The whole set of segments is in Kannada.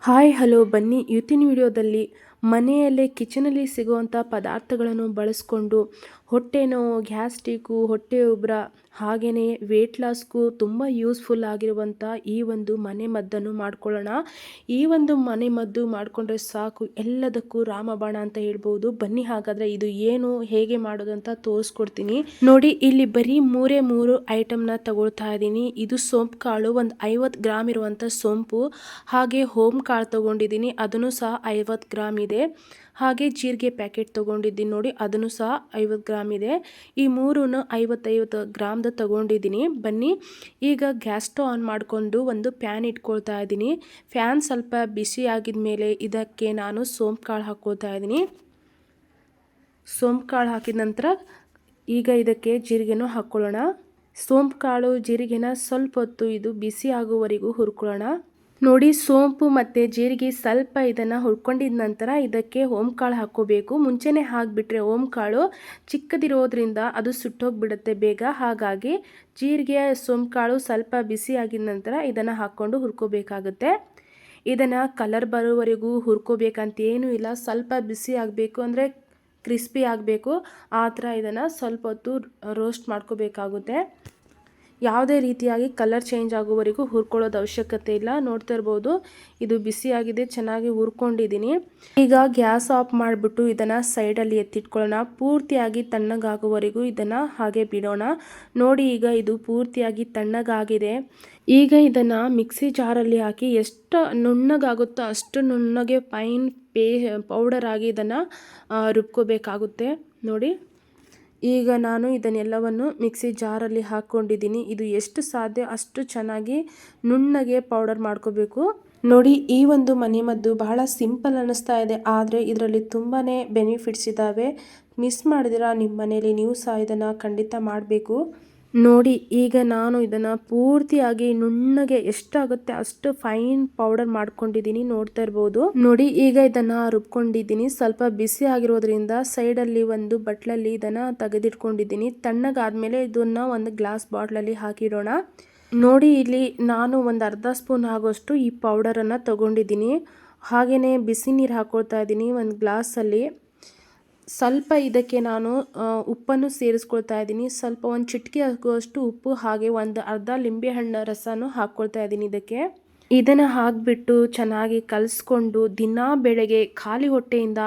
ಹಾಯ್ ಹಲೋ ಬನ್ನಿ ಇವತ್ತಿನ ವಿಡಿಯೋದಲ್ಲಿ ಮನೆಯಲ್ಲೇ ಕಿಚನಲ್ಲಿ ಸಿಗುವಂಥ ಪದಾರ್ಥಗಳನ್ನು ಬಳಸ್ಕೊಂಡು ಹೊಟ್ಟೆ ನೋವು, ಗ್ಯಾಸ್ಟ್ರಿಕ್ಕು, ಹೊಟ್ಟೆ ಉಬ್ಬರ ಹಾಗೆಯೇ ವೇಟ್ ಲಾಸ್ಗೂ ತುಂಬ ಯೂಸ್ಫುಲ್ ಆಗಿರುವಂಥ ಈ ಒಂದು ಮನೆ ಮದ್ದನ್ನು ಮಾಡ್ಕೊಳ್ಳೋಣ. ಈ ಒಂದು ಮನೆ ಮದ್ದು ಮಾಡಿಕೊಂಡ್ರೆ ಸಾಕು, ಎಲ್ಲದಕ್ಕೂ ರಾಮಬಾಣ ಅಂತ ಹೇಳ್ಬೋದು. ಬನ್ನಿ ಹಾಗಾದರೆ ಇದು ಏನು, ಹೇಗೆ ಮಾಡೋದು ಅಂತ ತೋರಿಸ್ಕೊಡ್ತೀನಿ ನೋಡಿ. ಇಲ್ಲಿ ಬರೀ ಮೂರು ಐಟಮ್ನ ತಗೊಳ್ತಾ ಇದ್ದೀನಿ. ಇದು ಸೋಂಪು ಕಾಳು, ಒಂದು 50 ಗ್ರಾಮ್ ಇರುವಂಥ ಸೋಂಪು, ಹಾಗೆ ಹೋಮ್ ಕಾಳು ತೊಗೊಂಡಿದ್ದೀನಿ, ಅದನ್ನು ಸಹ 50 ಗ್ರಾಮ್ ಇದೆ. ಹಾಗೆ ಜೀರಿಗೆ ಪ್ಯಾಕೆಟ್ ತೊಗೊಂಡಿದ್ದೀನಿ ನೋಡಿ, ಅದನ್ನು ಸಹ 50 ಗ್ರಾಮ್ ಇದೆ. ಈ ಮೂರನ್ನು 50 ಗ್ರಾಮ್ದು ತೊಗೊಂಡಿದ್ದೀನಿ. ಬನ್ನಿ ಈಗ ಗ್ಯಾಸ್ ಸ್ಟವ್ ಆನ್ ಮಾಡಿಕೊಂಡು ಒಂದು ಪ್ಯಾನ್ ಇಟ್ಕೊಳ್ತಾ ಇದ್ದೀನಿ. ಫ್ಯಾನ್ ಸ್ವಲ್ಪ ಬಿಸಿ ಆಗಿದ ಮೇಲೆ ಇದಕ್ಕೆ ನಾನು ಸೋಂಪು ಕಾಳು ಹಾಕ್ಕೊಳ್ತಾ ಇದ್ದೀನಿ. ಸೋಂಪು ಕಾಳು ಹಾಕಿದ ನಂತರ ಈಗ ಇದಕ್ಕೆ ಜೀರಿಗೆನೂ ಹಾಕ್ಕೊಳ್ಳೋಣ. ಸೋಂಪು ಕಾಳು ಜೀರಿಗೆನ ಸ್ವಲ್ಪ ಹೊತ್ತು ಇದು ಬಿಸಿ ಆಗುವವರೆಗೂ ಹುರ್ಕೊಳ್ಳೋಣ ನೋಡಿ. ಸೋಂಪು ಮತ್ತು ಜೀರಿಗೆ ಸ್ವಲ್ಪ ಇದನ್ನು ಹುರ್ಕೊಂಡಿದ ನಂತರ ಇದಕ್ಕೆ ಓಂಕಾಳು ಹಾಕ್ಕೋಬೇಕು. ಮುಂಚೆನೇ ಹಾಕಿಬಿಟ್ರೆ ಓಂಕಾಳು ಚಿಕ್ಕದಿರೋದ್ರಿಂದ ಅದು ಸುಟ್ಟೋಗಿಬಿಡುತ್ತೆ ಬೇಗ. ಹಾಗಾಗಿ ಜೀರಿಗೆ ಸೋಂಪು ಕಾಳು ಸ್ವಲ್ಪ ಬಿಸಿ ಆಗಿದ ನಂತರ ಇದನ್ನು ಹಾಕ್ಕೊಂಡು ಹುರ್ಕೋಬೇಕಾಗುತ್ತೆ. ಇದನ್ನು ಕಲರ್ ಬರೋವರೆಗೂ ಹುರ್ಕೋಬೇಕಂತೇನೂ ಇಲ್ಲ. ಸ್ವಲ್ಪ ಬಿಸಿ ಆಗಬೇಕು ಅಂದರೆ ಕ್ರಿಸ್ಪಿ ಆಗಬೇಕು, ಆ ಥರ ಇದನ್ನು ಸ್ವಲ್ಪ ಹೊತ್ತು ರೋಸ್ಟ್ ಮಾಡ್ಕೋಬೇಕಾಗುತ್ತೆ. ಯಾವುದೇ ರೀತಿಯಾಗಿ ಕಲರ್ ಚೇಂಜ್ ಆಗೋವರೆಗೂ ಹುರ್ಕೊಳ್ಳೋದು ಅವಶ್ಯಕತೆ ಇಲ್ಲ. ನೋಡ್ತಾ ಇರ್ಬೋದು ಇದು ಬಿಸಿಯಾಗಿದೆ, ಚೆನ್ನಾಗಿ ಹುರ್ಕೊಂಡಿದ್ದೀನಿ. ಈಗ ಗ್ಯಾಸ್ ಆಫ್ ಮಾಡಿಬಿಟ್ಟು ಇದನ್ನು ಸೈಡಲ್ಲಿ ಎತ್ತಿಟ್ಕೊಳ್ಳೋಣ. ಪೂರ್ತಿಯಾಗಿ ತಣ್ಣಗಾಗುವವರೆಗೂ ಇದನ್ನು ಹಾಗೆ ಬಿಡೋಣ ನೋಡಿ. ಈಗ ಇದು ಪೂರ್ತಿಯಾಗಿ ತಣ್ಣಗಾಗಿದೆ. ಈಗ ಇದನ್ನು ಮಿಕ್ಸಿ ಜಾರಲ್ಲಿ ಹಾಕಿ ಎಷ್ಟು ನುಣ್ಣಗಾಗುತ್ತೋ ಅಷ್ಟು ನುಣ್ಣಗೆ ಫೈನ್ ಪೌಡರ್ ಆಗಿ ಇದನ್ನು ರುಬ್ಕೋಬೇಕಾಗುತ್ತೆ ನೋಡಿ. ಈಗ ನಾನು ಇದನ್ನೆಲ್ಲವನ್ನು ಮಿಕ್ಸಿ ಜಾರಲ್ಲಿ ಹಾಕ್ಕೊಂಡಿದ್ದೀನಿ. ಇದು ಎಷ್ಟು ಸಾಧ್ಯ ಅಷ್ಟು ಚೆನ್ನಾಗಿ ನುಣ್ಣಗೆ ಪೌಡರ್ ಮಾಡ್ಕೋಬೇಕು ನೋಡಿ. ಈ ಒಂದು ಮನೆಮದ್ದು ಬಹಳ ಸಿಂಪಲ್ ಅನ್ನಿಸ್ತಾ ಇದೆ, ಆದರೆ ಇದರಲ್ಲಿ ತುಂಬಾ ಬೆನಿಫಿಟ್ಸ್ ಇದ್ದಾವೆ. ಮಿಸ್ ಮಾಡಿದಿರಾ ನಿಮ್ಮ ಮನೇಲಿ ನೀವು ಸಹ ಇದನ್ನು ಖಂಡಿತ ಮಾಡಬೇಕು ನೋಡಿ. ಈಗ ನಾನು ಇದನ್ನು ಪೂರ್ತಿಯಾಗಿ ನುಣ್ಣಗೆ ಎಷ್ಟಾಗುತ್ತೆ ಅಷ್ಟು ಫೈನ್ ಪೌಡರ್ ಮಾಡ್ಕೊಂಡಿದ್ದೀನಿ, ನೋಡ್ತಾ ಇರ್ಬೋದು ನೋಡಿ. ಈಗ ಇದನ್ನು ರುಬ್ಕೊಂಡಿದ್ದೀನಿ. ಸ್ವಲ್ಪ ಬಿಸಿ ಆಗಿರೋದ್ರಿಂದ ಸೈಡಲ್ಲಿ ಒಂದು ಬಟ್ಲಲ್ಲಿ ಇದನ್ನು ತೆಗೆದಿಟ್ಕೊಂಡಿದ್ದೀನಿ. ತಣ್ಣಗಾದ್ಮೇಲೆ ಇದನ್ನು ಒಂದು ಗ್ಲಾಸ್ ಬಾಟ್ಲಲ್ಲಿ ಹಾಕಿಡೋಣ ನೋಡಿ. ಇಲ್ಲಿ ನಾನು ಒಂದು ಅರ್ಧ ಸ್ಪೂನ್ ಆಗೋಷ್ಟು ಈ ಪೌಡರನ್ನು ತಗೊಂಡಿದ್ದೀನಿ. ಹಾಗೆಯೇ ಬಿಸಿ ನೀರು ಹಾಕ್ಕೊಳ್ತಾ ಇದ್ದೀನಿ ಒಂದು ಗ್ಲಾಸಲ್ಲಿ. ಸ್ವಲ್ಪ ಇದಕ್ಕೆ ನಾನು ಉಪ್ಪನ್ನು ಸೇರಿಸ್ಕೊಳ್ತಾ ಇದ್ದೀನಿ. ಸ್ವಲ್ಪ ಒಂದು ಚಿಟಿಕೆ ಆಗುವಷ್ಟು ಉಪ್ಪು, ಹಾಗೆ ಒಂದು ಅರ್ಧ ಲಿಂಬೆಹಣ್ಣು ರಸನೂ ಹಾಕ್ಕೊಳ್ತಾ ಇದ್ದೀನಿ ಇದಕ್ಕೆ. ಇದನ್ನು ಹಾಕಿಬಿಟ್ಟು ಚೆನ್ನಾಗಿ ಕಲಿಸ್ಕೊಂಡು ದಿನಾ ಬೆಳಗ್ಗೆ ಖಾಲಿ ಹೊಟ್ಟೆಯಿಂದ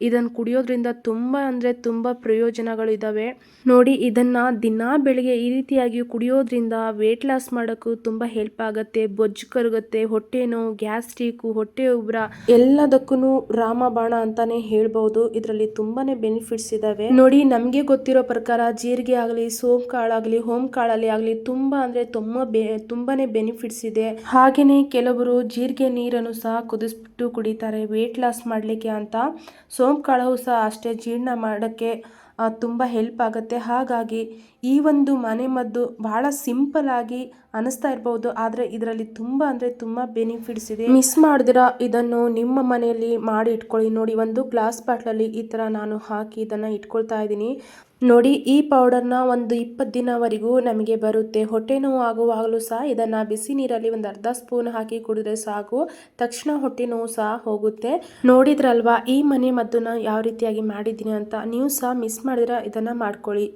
ಇದನ್ನು ಕುಡಿಯೋದ್ರಿಂದ ತುಂಬ ಅಂದರೆ ತುಂಬ ಪ್ರಯೋಜನಗಳು ಇದ್ದಾವೆ ನೋಡಿ. ಇದನ್ನು ದಿನಾ ಬೆಳಗ್ಗೆ ಈ ರೀತಿಯಾಗಿ ಕುಡಿಯೋದ್ರಿಂದ ವೇಟ್ ಲಾಸ್ ಮಾಡೋಕ್ಕೂ ತುಂಬ ಹೆಲ್ಪ್ ಆಗುತ್ತೆ. ಬೊಜ್ಜು ಕರಗುತ್ತೆ, ಹೊಟ್ಟೆ ನೋವು, ಗ್ಯಾಸ್ಟ್ರಿಕ್ಕು, ಹೊಟ್ಟೆ ಉಬ್ಬರ ಎಲ್ಲದಕ್ಕೂ ರಾಮಬಾಣ ಅಂತಾನೆ ಹೇಳ್ಬೋದು. ಇದರಲ್ಲಿ ತುಂಬಾ ಬೆನಿಫಿಟ್ಸ್ ಇದ್ದಾವೆ ನೋಡಿ. ನಮಗೆ ಗೊತ್ತಿರೋ ಪ್ರಕಾರ ಜೀರಿಗೆ ಆಗಲಿ, ಸೋಂಪು ಕಾಳಾಗಲಿ, ಹೋಮ್ ಕಾಳಲ್ಲಿ ಆಗಲಿ ತುಂಬ ಅಂದರೆ ತುಂಬಾ ಬೆನಿಫಿಟ್ಸ್ ಇದೆ. ಹಾಗೆಯೇ ಕೆಲವರು ಜೀರಿಗೆ ನೀರನ್ನು ಸಹ ಕುದಿಸ್ಬಿಟ್ಟು ಕುಡಿತಾರೆ ವೇಟ್ ಲಾಸ್ ಮಾಡಲಿಕ್ಕೆ ಅಂತ. ಸೋಂಪು ಕಾಳು ಸಹ ಅಷ್ಟೇ ಜೀರ್ಣ ಮಾಡೋಕ್ಕೆ ತುಂಬ ಹೆಲ್ಪ್ ಆಗುತ್ತೆ. ಹಾಗಾಗಿ ಈ ಒಂದು ಮನೆಮದ್ದು ಬಹಳ ಸಿಂಪಲ್ ಆಗಿ ಅನಿಸ್ತಾ ಇರ್ಬೋದು, ಆದರೆ ಇದರಲ್ಲಿ ತುಂಬ ಅಂದರೆ ತುಂಬ ಬೆನಿಫಿಟ್ಸ್ ಇದೆ. ಮಿಸ್ ಮಾಡಿದಿರಾ ಇದನ್ನು ನಿಮ್ಮ ಮನೆಯಲ್ಲಿ ಮಾಡಿ ಇಟ್ಕೊಳ್ಳಿ ನೋಡಿ. ಒಂದು ಗ್ಲಾಸ್ ಬಾಟ್ಲಲ್ಲಿ ಈ ಥರ ನಾನು ಹಾಕಿ ಇದನ್ನು ಇಟ್ಕೊಳ್ತಾ ಇದ್ದೀನಿ ನೋಡಿ. ಈ ಪೌಡರ್ನ ಒಂದು 20 ದಿನವರೆಗೂ ನಮಗೆ ಬರುತ್ತೆ. ಹೊಟ್ಟೆ ನೋವು ಆಗುವಾಗಲೂ ಸಹ ಇದನ್ನು ಬಿಸಿ ನೀರಲ್ಲಿ ಒಂದು ಅರ್ಧ ಸ್ಪೂನ್ ಹಾಕಿ ಕುಡಿದ್ರೆ ಸಾಕು, ತಕ್ಷಣ ಹೊಟ್ಟೆ ನೋವು ಸಹ ಹೋಗುತ್ತೆ. ನೋಡಿದ್ರಲ್ವಾ ಈ ಮನೆ ಮದ್ದನ್ನ ಯಾವ ರೀತಿಯಾಗಿ ಮಾಡಿದ್ದೀನಿ ಅಂತ. ನೀವು ಸಹ ಮಿಸ್ ಮಾಡಿದ್ರೆ ಇದನ್ನು ಮಾಡ್ಕೊಳ್ಳಿ.